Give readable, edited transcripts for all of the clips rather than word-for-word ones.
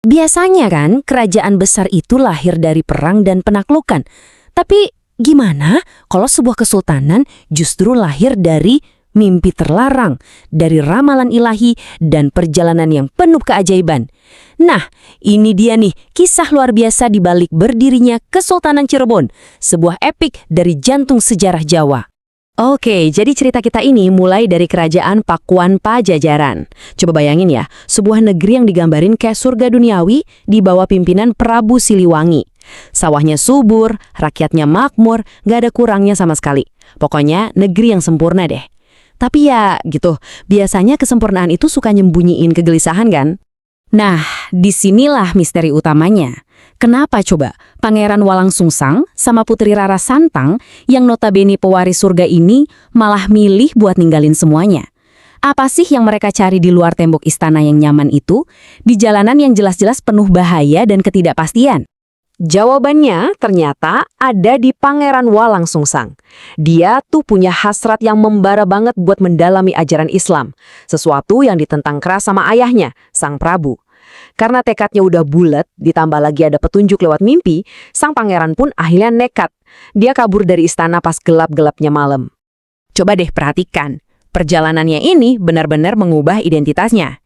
Biasanya kan kerajaan besar itu lahir dari perang dan penaklukan. Tapi gimana kalau sebuah kesultanan justru lahir dari mimpi terlarang, dari ramalan ilahi dan perjalanan yang penuh keajaiban? Nah, ini dia nih kisah luar biasa di balik berdirinya Kesultanan Cirebon, sebuah epik dari jantung sejarah Jawa. Oke, jadi cerita kita ini mulai dari kerajaan Pakuan Pajajaran. Coba bayangin ya, sebuah negeri yang digambarin kayak surga duniawi di bawah pimpinan Prabu Siliwangi. Sawahnya subur, rakyatnya makmur, gak ada kurangnya sama sekali. Pokoknya negeri yang sempurna deh. Tapi ya gitu, biasanya kesempurnaan itu suka nyembunyiin kegelisahan kan? Nah, disinilah misteri utamanya. Kenapa coba Pangeran Walangsungsang sama Putri Rara Santang yang notabene pewaris surga ini malah milih buat ninggalin semuanya? Apa sih yang mereka cari di luar tembok istana yang nyaman itu, di jalanan yang jelas-jelas penuh bahaya dan ketidakpastian? Jawabannya ternyata ada di Pangeran Walangsungsang. Dia tuh punya hasrat yang membara banget buat mendalami ajaran Islam, sesuatu yang ditentang keras sama ayahnya, Sang Prabu. Karena tekadnya udah bulat, ditambah lagi ada petunjuk lewat mimpi, sang pangeran pun akhirnya nekat. Dia kabur dari istana pas gelap-gelapnya malam. Coba deh perhatikan, perjalanannya ini benar-benar mengubah identitasnya.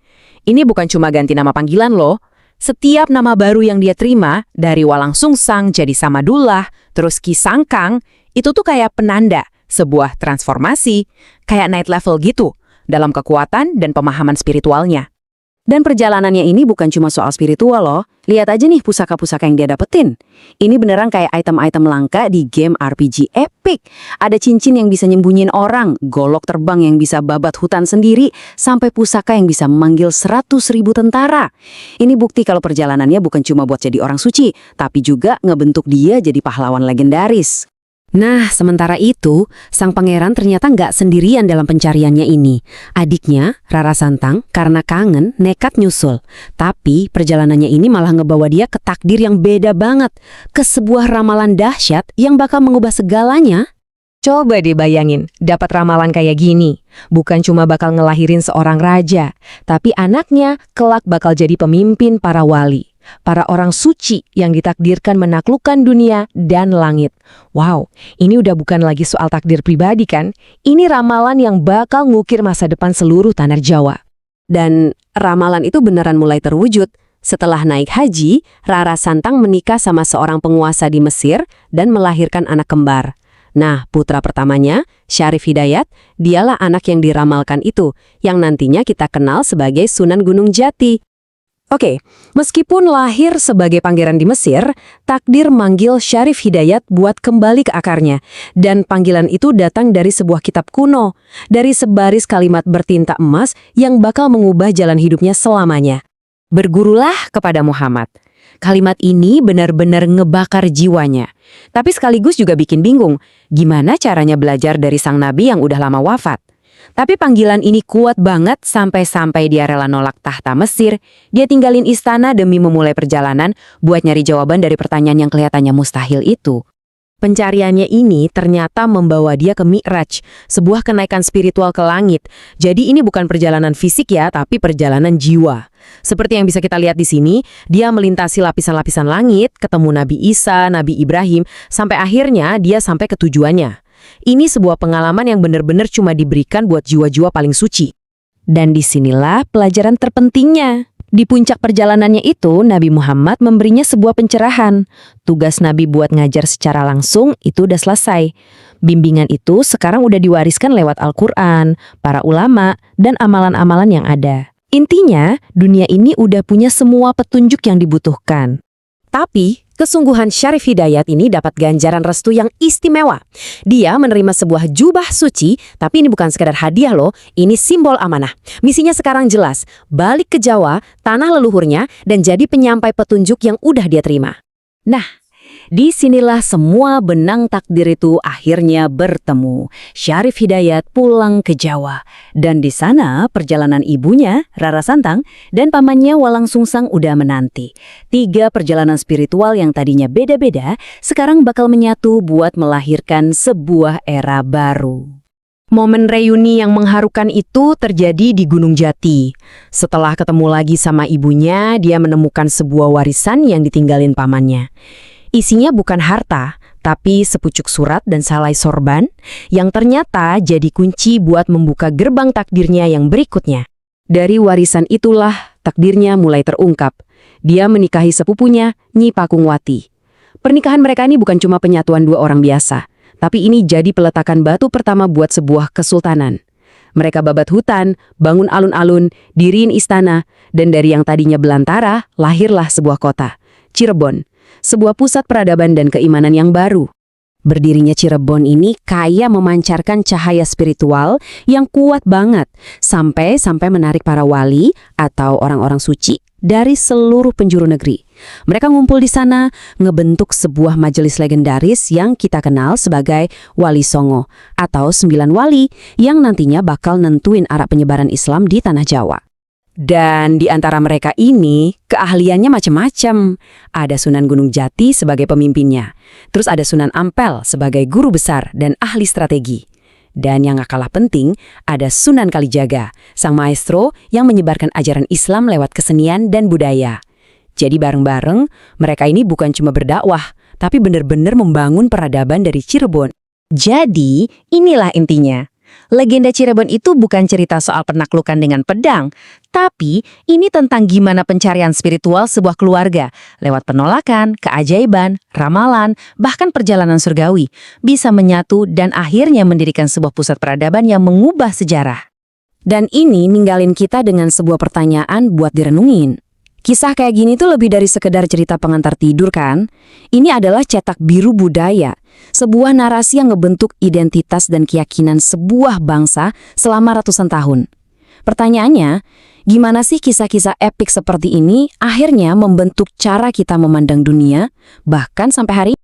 Ini bukan cuma ganti nama panggilan loh. Setiap nama baru yang dia terima, dari Walangsungsang jadi Samadullah, terus Ki Sangkang, itu tuh kayak penanda, sebuah transformasi, kayak night level gitu, dalam kekuatan dan pemahaman spiritualnya. Dan perjalanannya ini bukan cuma soal spiritual loh. Lihat aja nih pusaka-pusaka yang dia dapetin. Ini beneran kayak item-item langka di game RPG epic. Ada cincin yang bisa nyembunyiin orang, golok terbang yang bisa babat hutan sendiri, sampai pusaka yang bisa memanggil 100.000 tentara. Ini bukti kalau perjalanannya bukan cuma buat jadi orang suci, tapi juga ngebentuk dia jadi pahlawan legendaris. Nah, sementara itu, sang pangeran ternyata nggak sendirian dalam pencariannya ini. Adiknya, Rara Santang, karena kangen, nekat nyusul. Tapi, perjalanannya ini malah ngebawa dia ke takdir yang beda banget. Ke sebuah ramalan dahsyat yang bakal mengubah segalanya. Coba dibayangin, dapat ramalan kayak gini. Bukan cuma bakal ngelahirin seorang raja, tapi anaknya kelak bakal jadi pemimpin para wali. Para orang suci yang ditakdirkan menaklukkan dunia dan langit. Wow, ini udah bukan lagi soal takdir pribadi kan? Ini ramalan yang bakal ngukir masa depan seluruh tanah Jawa. Dan ramalan itu beneran mulai terwujud. Setelah naik haji, Rara Santang menikah sama seorang penguasa di Mesir dan melahirkan anak kembar. Nah, putra pertamanya, Syarif Hidayat, dialah anak yang diramalkan itu, yang nantinya kita kenal sebagai Sunan Gunung Jati. Oke, meskipun lahir sebagai pangeran di Mesir, takdir manggil Syarif Hidayat buat kembali ke akarnya. Dan panggilan itu datang dari sebuah kitab kuno, dari sebaris kalimat bertinta emas yang bakal mengubah jalan hidupnya selamanya. Bergurulah kepada Muhammad. Kalimat ini benar-benar ngebakar jiwanya. Tapi sekaligus juga bikin bingung, gimana caranya belajar dari sang nabi yang udah lama wafat. Tapi panggilan ini kuat banget sampai-sampai dia rela nolak tahta Mesir. Dia tinggalin istana demi memulai perjalanan buat nyari jawaban dari pertanyaan yang kelihatannya mustahil itu. Pencariannya ini ternyata membawa dia ke Mi'raj, sebuah kenaikan spiritual ke langit. Jadi ini bukan perjalanan fisik ya, tapi perjalanan jiwa. Seperti yang bisa kita lihat di sini, dia melintasi lapisan-lapisan langit, ketemu Nabi Isa, Nabi Ibrahim, sampai akhirnya dia sampai ke tujuannya. Ini sebuah pengalaman yang benar-benar cuma diberikan buat jiwa-jiwa paling suci. Dan disinilah pelajaran terpentingnya. Di puncak perjalanannya itu, Nabi Muhammad memberinya sebuah pencerahan. Tugas Nabi buat ngajar secara langsung itu udah selesai. Bimbingan itu sekarang udah diwariskan lewat Al-Quran, para ulama, dan amalan-amalan yang ada. Intinya, dunia ini udah punya semua petunjuk yang dibutuhkan. Tapi, kesungguhan Syarif Hidayat ini dapat ganjaran restu yang istimewa. Dia menerima sebuah jubah suci, tapi ini bukan sekedar hadiah loh, ini simbol amanah. Misinya sekarang jelas, balik ke Jawa, tanah leluhurnya, dan jadi penyampai petunjuk yang udah dia terima. Nah, disinilah semua benang takdir itu akhirnya bertemu. Syarif Hidayat pulang ke Jawa. Dan di sana perjalanan ibunya, Rara Santang, dan pamannya Walangsungsang udah menanti. 3 perjalanan spiritual yang tadinya beda-beda, sekarang bakal menyatu buat melahirkan sebuah era baru. Momen reuni yang mengharukan itu terjadi di Gunung Jati. Setelah ketemu lagi sama ibunya, dia menemukan sebuah warisan yang ditinggalin pamannya. Isinya bukan harta, tapi sepucuk surat dan salai sorban yang ternyata jadi kunci buat membuka gerbang takdirnya yang berikutnya. Dari warisan itulah takdirnya mulai terungkap. Dia menikahi sepupunya, Nyi Pakungwati. Pernikahan mereka ini bukan cuma penyatuan dua orang biasa, tapi ini jadi peletakan batu pertama buat sebuah kesultanan. Mereka babat hutan, bangun alun-alun, diriin istana, dan dari yang tadinya belantara, lahirlah sebuah kota, Cirebon, sebuah pusat peradaban dan keimanan yang baru. Berdirinya Cirebon ini kaya memancarkan cahaya spiritual yang kuat banget, sampai menarik para wali atau orang-orang suci dari seluruh penjuru negeri. Mereka ngumpul di sana, ngebentuk sebuah majelis legendaris yang kita kenal sebagai Wali Songo, atau 9 wali yang nantinya bakal nentuin arah penyebaran Islam di Tanah Jawa. Dan di antara mereka ini, keahliannya macam-macam. Ada Sunan Gunung Jati sebagai pemimpinnya. Terus ada Sunan Ampel sebagai guru besar dan ahli strategi. Dan yang gak kalah penting, ada Sunan Kalijaga, sang maestro yang menyebarkan ajaran Islam lewat kesenian dan budaya. Jadi bareng-bareng, mereka ini bukan cuma berdakwah, tapi benar-benar membangun peradaban dari Cirebon. Jadi, inilah intinya. Legenda Cirebon itu bukan cerita soal penaklukan dengan pedang, tapi ini tentang gimana pencarian spiritual sebuah keluarga lewat penolakan, keajaiban, ramalan, bahkan perjalanan surgawi bisa menyatu dan akhirnya mendirikan sebuah pusat peradaban yang mengubah sejarah. Dan ini ninggalin kita dengan sebuah pertanyaan buat direnungin. Kisah kayak gini tuh lebih dari sekedar cerita pengantar tidur kan? Ini adalah cetak biru budaya, sebuah narasi yang ngebentuk identitas dan keyakinan sebuah bangsa selama ratusan tahun. Pertanyaannya, gimana sih kisah-kisah epik seperti ini akhirnya membentuk cara kita memandang dunia, bahkan sampai hari ini?